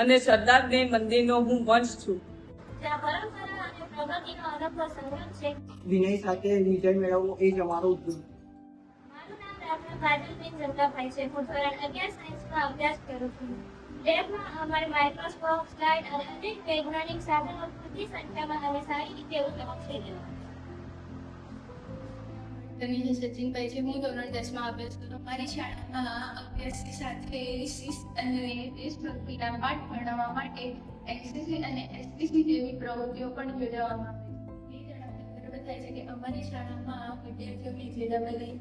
અને સરદારની મંદિરનો હું વંશ છું. પરંપરા અને પ્રગતિનો અનોખો સંગમ છે. વિનય સાથે વિજય મેળવવો એ જ અમારો ઉદ્દેશ. મારું નામ ડોક્ટર કાજલબેન જગદાભાઈ છે. હું ધોરણ 11 સાયન્સમાં અભ્યાસ કરું છું. લેબમાં અમારે માઇક્રોસ્કોપ, સ્લાઇડ અને અનેક વૈજ્ઞાનિક સાધનો મોટી સંખ્યામાં અને સારી રીતે ઉપલબ્ધ છે. સચિનભાઈ છે. હું ધોરણ 10માં અભ્યાસ કરું. મારી શાળામાં અભ્યાસની સાથે શિસ્ત અને દેશભક્તિના પાઠ ભણાવવા માટે એનસીસી અને એસપીસી જેવી પ્રવૃત્તિઓ પણ યોજવામાં આવે છે. એ જણાવતા ગર્વ થાય છે કે અમારી શાળામાં વિદ્યાર્થીઓને જેડબલઈ,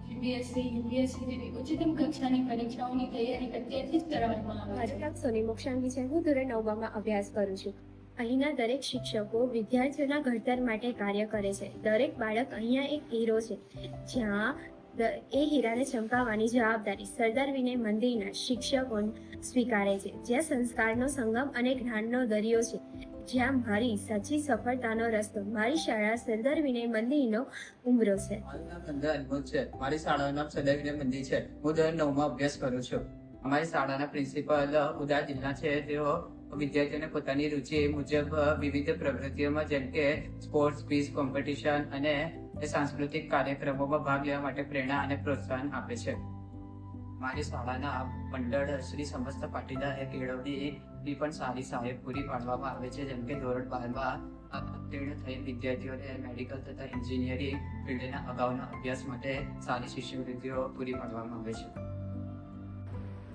સીબીએસઈ, યુપીએસસી જેવી ઉચ્ચતમ કક્ષાની પરીક્ષાઓની તૈયારી અત્યારથી જ કરાવવામાં આવે છે. મારું નામ સોની મોક્ષાંગી છે. હું ધોરણ 9માં અભ્યાસ કરું છું. અહીંના દરેક શિક્ષકો વિદ્યાર્થીઓના ઘડતર માટે કાર્ય કરે છે. દરેક બાળક અહીંયા એક હીરો છે, જ્યાં એ હીરાને ચમકાવવાની જવાબદારી સરદાર વિનય મંદિરના શિક્ષકો સ્વીકારે છે, જ્યાં સંસ્કારનો સંગમ અને જ્ઞાનનો દરિયો છે, જ્યાં મારી સાચી સફળતાનો રસ્તો મારી શાળા સરદાર વિનય મંદિરનો ઉમરો છે. મારું નામ સંજય અનમોલ છે. મારી શાળાનું નામ સરદાર વિનય મંદિર છે. હું ધોરણ 9માં અભ્યાસ કરું છું. અમારી શાળાના પ્રિન્સિપલ ઉદા જિલ્લા છે. તેઓ વિદ્યાર્થીઓને પોતાની રુચિ મુજબ વિવિધ પ્રવૃત્તિઓમાં જેમ કે સ્પોર્ટ્સ, ક્વિઝ કોમ્પિટિશન અને સાંસ્કૃતિક કાર્યક્રમોમાં ભાગ લેવા માટે પ્રેરણા અને પ્રોત્સાહન આપે છે. મારી શાળાના મંડળ શ્રી સમસ્ત પાટીદાર કેળવણી પણ સારી સહાય પૂરી પાડવામાં આવે છે. જેમ કે ધોરણ 12માં ઉત્તીર્ણ થયેલ વિદ્યાર્થીઓને મેડિકલ તથા એન્જિનિયરિંગ ફિલ્ડના અગાઉના અભ્યાસ માટે સારી શિષ્યવૃત્તિઓ પૂરી પાડવામાં આવે છે.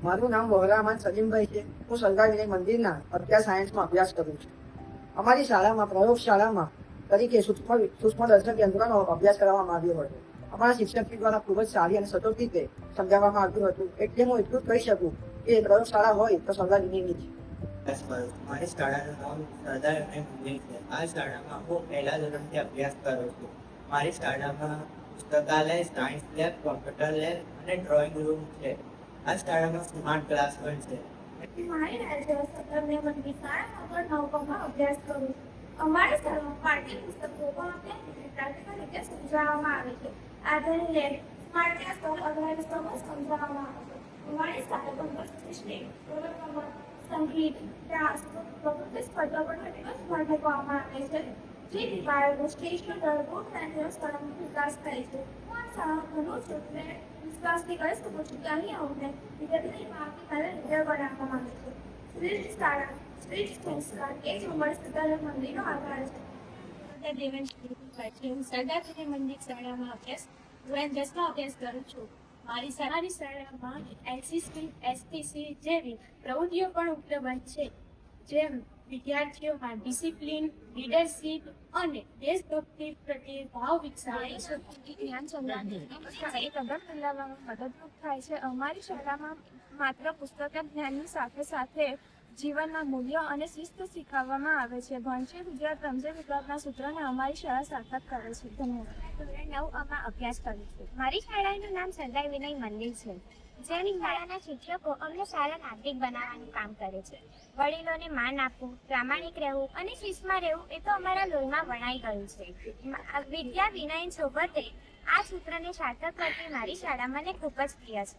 મારું નામ વહરામાન સલીમભાઈ છે. હું સરદાર વિનય મંદિરના અભ્યાસ સાયન્સમાં અભ્યાસ કરું છું. અમારી શાળામાં પ્રયોગશાળામાં તરીકે સૂક્ષ્મદર્શક યંત્રનો અભ્યાસ કરવામાં આવ્યો હતો. અમારા શિક્ષક દ્વારા ખૂબ જ સારી અને સચોટ રીતે સમજાવવામાં આવ્યું હતું. એટલે હું એટલું જ કહી શકું કે પ્રયોગશાળા હોય તો સરદાર વિનયની છે. મારી શાળાનું નામ સરદાર વિનય મંદિર છે. આ શાળામાં હું પહેલા ધોરણથી અભ્યાસ કરું છું. મારી શાળામાં પુસ્તકાલય, સાયન્સ લેબ, કોમ્પ્યુટર લેબ અને ડ્રોઈંગ રૂમ છે. આ શાળામાં સ્માર્ટ ક્લાસ પણ છે. મારી રાજ્ય સરદાર વિનય મંદિર શાળામાં ધોરણ 9માં અભ્યાસ કરું છું. અમારી શાળામાં પાઠ્યપુસ્તકો પ્રેક્ટિકલ રીતે સમજાવવામાં આવે છે. આધુનિક લેબ, સ્માર્ટ ક્લાસરૂમ વગેરે સમજાવવામાં આવે છે. અમારી શાળામાં સંગીત, ડાન્સ વગેરે સ્પર્ધાઓ પણ મૂકવામાં આવે છે. જેથી બાળકો શ્રેષ્ઠ દરરોજ શાળાનો વિકાસ થાય છે. હું આ શાળામાં ભણું છું એટલે વિશ્વાસથી કહી શકું છું કે અહીં અમને વિદ્યાર્થીની આવતીકાલે લીડર બનાવવામાં આવે છે. શ્રેષ્ઠ શાળા, શ્રેષ્ઠ સંસ્કાર એ જ અમારી સરદાર મંદિરનો આધાર છે. હું સરદાર વિનય મંદિર શાળામાં ધોરણ 10માં અભ્યાસ કરું છું. મારી શાળામાં એનસીસી, એસપીસી જેવી પ્રવૃત્તિઓ પણ ઉપલબ્ધ છે, જેમ વિદ્યાર્થીઓમાં ડિસિપ્લિન, લીડરશીપ અને દેશભક્તિ પ્રત્યે ભાવ વિકસાવે છે. જ્ઞાન સંગ્રહ ફેલાવવામાં મદદરૂપ થાય છે. અમારી શાળામાં માત્ર પુસ્તક જ્ઞાનની સાથે સાથે જીવનના મૂલ્યો અને શિસ્ત શીખવવામાં આવે છે. ભણશે ગુજરાત રમશે ગુજરાતના સૂત્રને અમારી શાળા સાર્થક કરે છે. ધન્યવાદ. ધોરણ 9માં અભ્યાસ કરું છું. મારી શાળાનું નામ સરદાર વિનય મંદિર છે. જેની શાળાના શિક્ષકો અમને સારા નાગરિક બનાવવાનું કામ કરે છે. વડીલોને માન આપવું, પ્રામાણિક રહેવું અને શિસ્તમાં રહેવું એ તો અમારા લોહીમાં વણાઈ ગયું છે. વિદ્યા વિનય સોબતે આ સૂત્રને સાર્થક કરતી મારી શાળા મને ખૂબ જ પ્રિય છે.